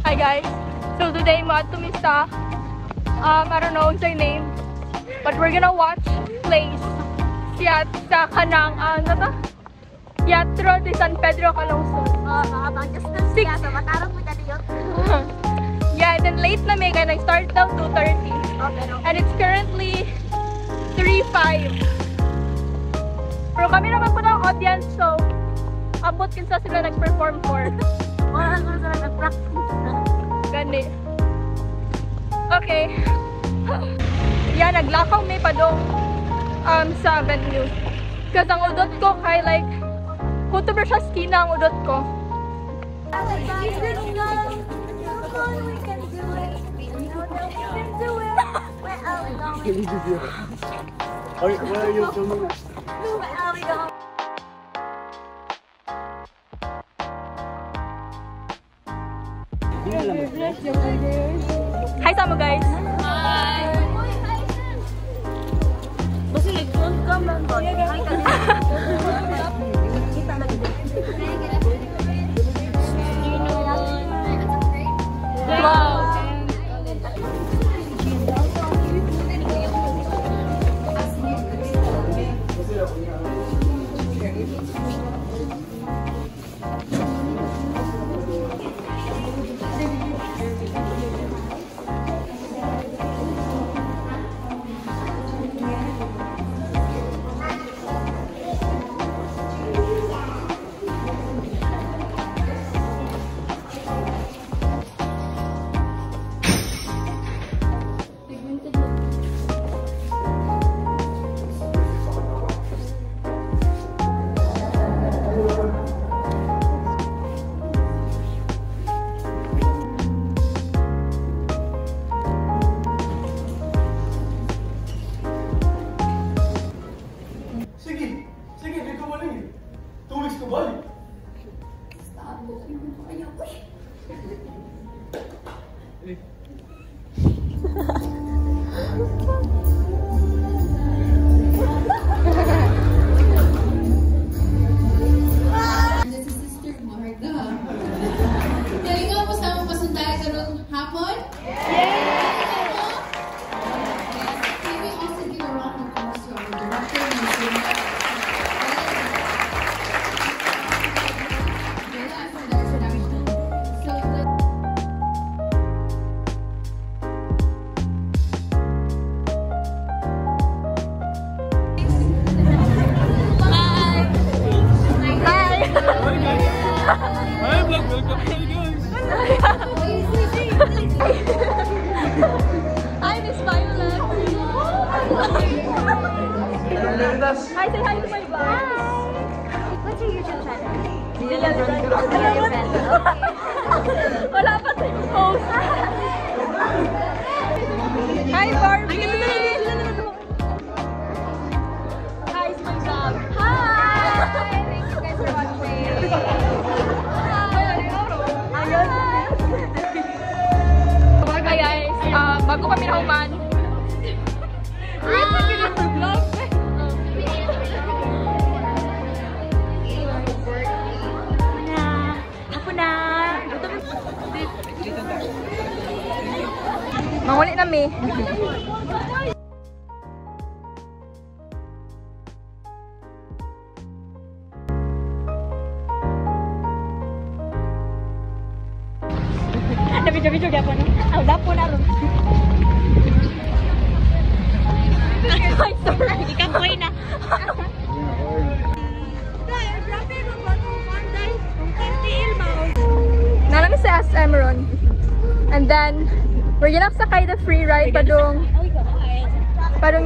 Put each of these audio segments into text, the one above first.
Hi guys. So today mo ato mi sa I don't know what's her name, but we're gonna watch plays siya sa kanang Teatro de San Pedro Calungsod. Yeah, then late na may kaya nag-start daw 2:30. And it's currently 3:05. Pero kami naman po ng audience, so abot kinsa sila nag-perform for. Gani. Okay. Yeah, naglakaw may padong sa venue. Kasi ang udot ko kay like kuto ba siya skina ang udot ko. Where are you coming? Hi sama guys. Hi. Basta nag-phone ka man ba? Hi ka din. Kita lagi din. Wow. Sige, di ka maling. 2 weeks ka balik. Hapon? Can we also give a round of applause to our director, Mr. Hi vlog, welcome to you Hi, Miss Violet. guys. Hi, say hi to my vlog. What's your YouTube channel? Wala pa sa post. Hi, Barbie. Hi, it's my vlog. Hi. Thank you guys for watching. Hi guys, bago kami nahuman. Manguli na mi. Video dia po na. Ang dapo na ron. Ay, sorry. Ikapoy na. Nalang sa SM ron. And then, we're gonna sakay the free ride padung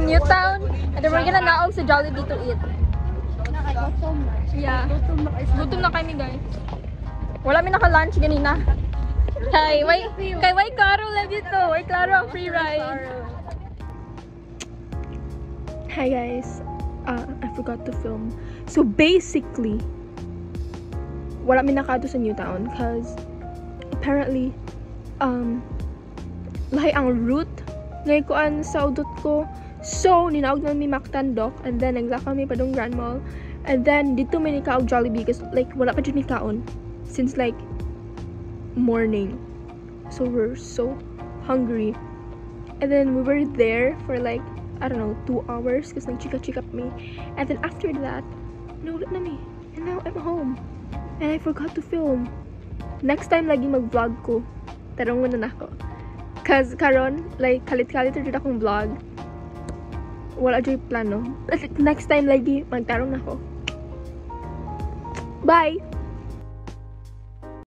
Newtown. And then we're gonna naong sa Jollibee to eat. Yeah. Gutom na kami guys. Wala mi naka-lunch ganina. Kay Claro lang dito. Why Claro ang free ride. Hi guys. I forgot to film. So basically, wala mi nakato sa Newtown cause apparently lahi ang route ngay kuan sa udot ko. So ninaog na mi Mactandok and then naglakaw mi padung Grand Mall and then dito may nikaog Jollibee cause like wala pa jud mi kaon since like morning. So we're so hungry. And then we were there for like, I don't know, 2 hours because nag-chika-chika me. And then after that, naulit na me. And now I'm home. And I forgot to film. Next time lagi mag-vlog ko. Tarungan na ako. Cause karon, like, kalit-kalit rin akong vlog. Wala dyan plano. Next time lagi, magtarong na ako. Bye!